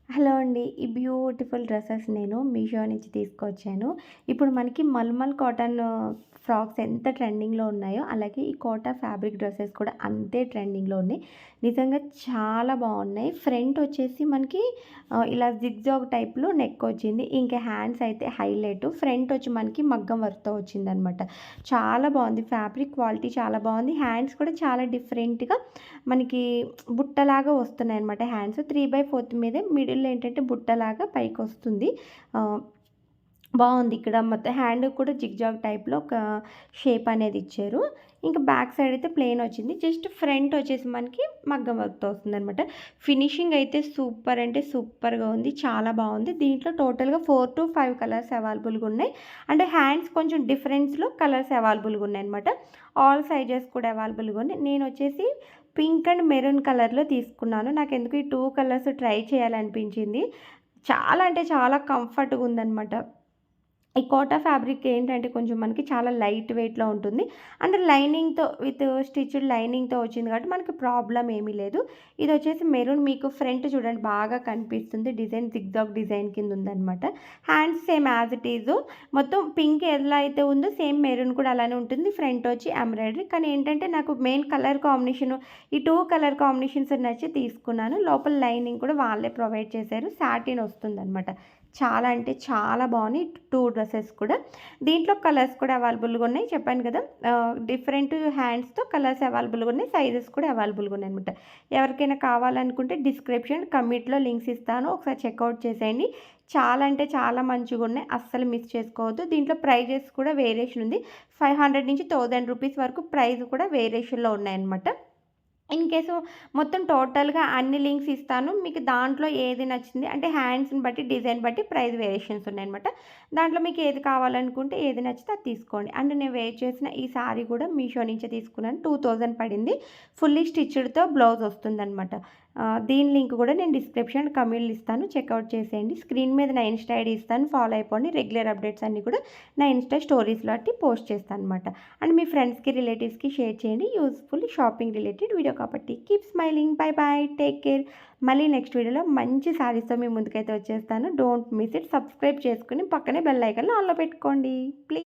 Hello అండి. ఈ beautiful dresses నేను మీషో నుంచి తీసుకొచ్చాను. ఇప్పుడు మనకి మల్మల్ కాటన్ ఫ్రాక్స్ ఎంత ట్రెండింగ్‌లో ఉన్నాయో, అలాగే ఈ కోటా ఫ్యాబ్రిక్ డ్రెసెస్ కూడా అంతే ట్రెండింగ్‌లో ఉన్నాయి. నిజంగా చాలా బాగున్నాయి. ఫ్రంట్ వచ్చేసి మనకి ఇలా జిగ్‌జాగ్ టైప్‌లో నెక్ వచ్చింది. ఇంకా హ్యాండ్స్ అయితే హైలైట్. ఫ్రంట్ వచ్చి మనకి మగ్గం వర్క్‌తో వచ్చిందనమాట. చాలా బాగుంది. ఫ్యాబ్రిక్ క్వాలిటీ చాలా బాగుంది. హ్యాండ్స్ కూడా చాలా డిఫరెంట్‌గా మనకి బుట్టలాగా వస్తున్నాయన్నమాట హ్యాండ్స్. 3/4 మీదే మిడిల్‌లో ఏంటంటే బుట్టలాగా పైకొస్తుంది. ఆహ్, బావుంది. ఇక్కడ మొత్తం హ్యాండ్‌కి కూడా జిగ్‌జాగ్ టైప్‌లో ఒక షేప్ అనేది ఇచ్చారు. ఇంకా బ్యాక్ సైడ్ అయితే ప్లెయిన్ వచ్చింది. జస్ట్ ఫ్రంట్ వచ్చేసి మనకి మగ్గం వర్క్‌తో వస్తుందనమాట. ఫినిషింగ్ అయితే సూపర్ అంటే సూపర్‌గా ఉంది. చాలా బావుంది. దీంట్లో టోటల్‌గా 4-5 కలర్స్ అవైలబుల్‌గా ఉన్నాయి. అంటే హ్యాండ్స్ కొంచెం డిఫరెన్స్‌లో కలర్స్ అవైలబుల్‌గా ఉన్నాయన్నమాట. ఆల్ సైజెస్ కూడా అవైలబుల్‌గా ఉన్నాయి. నేనొచ్చేసి పింక్ అండ్ మెరూన్ కలర్‌లో తీసుకున్నాను. నాకెందుకో ఈ 2 కలర్స్ ట్రై చేయాలనిపించింది. చాలా అంటే చాలా కంఫర్ట్‌గా ఉందనమాట. ఈ కోటా ఫ్యాబ్రిక్ ఏంటంటే కొంచెం మనకి చాలా లైట్ వెయిట్‌లో ఉంటుంది. అండ్ లైనింగ్‌తో విత్ స్టిచ్డ్ లైనింగ్‌తో వచ్చింది కాబట్టి మనకి ప్రాబ్లమ్ ఏమీ లేదు. ఇదొచ్చేసి మెరూన్ మీకు ఫ్రంట్ చూడండి బాగా కనిపిస్తుంది. డిజైన్ జిగ్‌జాగ్ డిజైన్ కింద ఉందనమాట. Hands same as it is మొత్తం పింక్ ఎలా అయితే ఉందో సేమ్ మెరూన్ కూడా అలానే ఉంటుంది. ఫ్రంట్ వచ్చి ఎంబ్రాయిడరీ. కానీ ఏంటంటే నాకు మెయిన్ కలర్ కాంబినేషన్ ఈ 2 కలర్ కాంబినేషన్స్ నచ్చి తీసుకున్నాను. లోపల లైనింగ్ కూడా వాళ్ళే ప్రొవైడ్ చేశారు. సాటిన్ వస్తుందనమాట. చాలా అంటే చాలా బాగున్నాయి 2 డ్రెసెస్ కూడా. దీంట్లో కలర్స్ కూడా అవైలబుల్‌గా ఉన్నాయి. చెప్పాను కదా! డిఫరెంట్ హ్యాండ్స్‌తో కలర్స్ అవైలబుల్‌గా ఉన్నాయి. సైజెస్ కూడా అవైలబుల్‌గా ఉన్నాయన్నమాట. ఎవరికైనా కావాలనుకుంటే డిస్క్రిప్షన్, కమెంట్‌లో లింక్స్ ఇస్తాను. ఒకసారి చెక్‌ఔట్ చేసేయండి. చాలా అంటే చాలా మంచిగున్నాయి. అస్సలు మిస్ చేసుకోవద్దు. దీంట్లో ప్రైజెస్ కూడా వేరియేషన్ ఉంది. 500 నుంచి 1000 రూపీస్ వరకు ప్రైస్ కూడా వేరియేషన్‌లో ఉన్నాయన్నమాట. ఇన్ కేసు మొత్తం టోటల్‌గా అన్ని లింక్స్ ఇస్తాను. మీకు దాంట్లో ఏది నచ్చింది అంటే హ్యాండ్స్‌ని బట్టి, డిజైన్ బట్టి ప్రైస్ వేరియేషన్స్ ఉన్నాయన్నమాట. దాంట్లో మీకు ఏది కావాలనుకుంటే ఏది నచ్చితే అది తీసుకోండి. అండ్ నేను వేర్ చేసిన ఈ సారీ కూడా మీషో నుంచే తీసుకున్నాను. 2000 పడింది. ఫుల్లీ స్టిచ్డ్‌తో బ్లౌజ్ వస్తుందన్నమాట. దీని లింక్ కూడా నేను డిస్క్రిప్షన్, కమెంట్‌లో ఇస్తాను. చెక్‌ఔట్ చేసేయండి. స్క్రీన్ మీద నా ఇన్‌స్టా ఐడీ ఇస్తాను. ఫాలో అయిపోండి. రెగ్యులర్ అప్డేట్స్ అన్నీ కూడా నా ఇన్‌స్టా స్టోరీస్‌లో అట్టి పోస్ట్ చేస్తానన్నమాట. అండ్ మీ ఫ్రెండ్స్‌కి, రిలేటివ్స్‌కి షేర్ చేయండి. యూజ్‌ఫుల్ షాపింగ్ రిలేటెడ్ వీడియో కాబట్టి. Keep smiling. By by. Take care. మళ్ళీ నెక్స్ట్ వీడియోలో మంచి సారీస్‌తో మీ ముందుకైతే వచ్చేస్తాను. Don't miss it. సబ్స్క్రైబ్ చేసుకొని పక్కనే బెల్ ఐకాన్‌ని ఆన్‌లో పెట్టుకోండి. ప్లీజ్.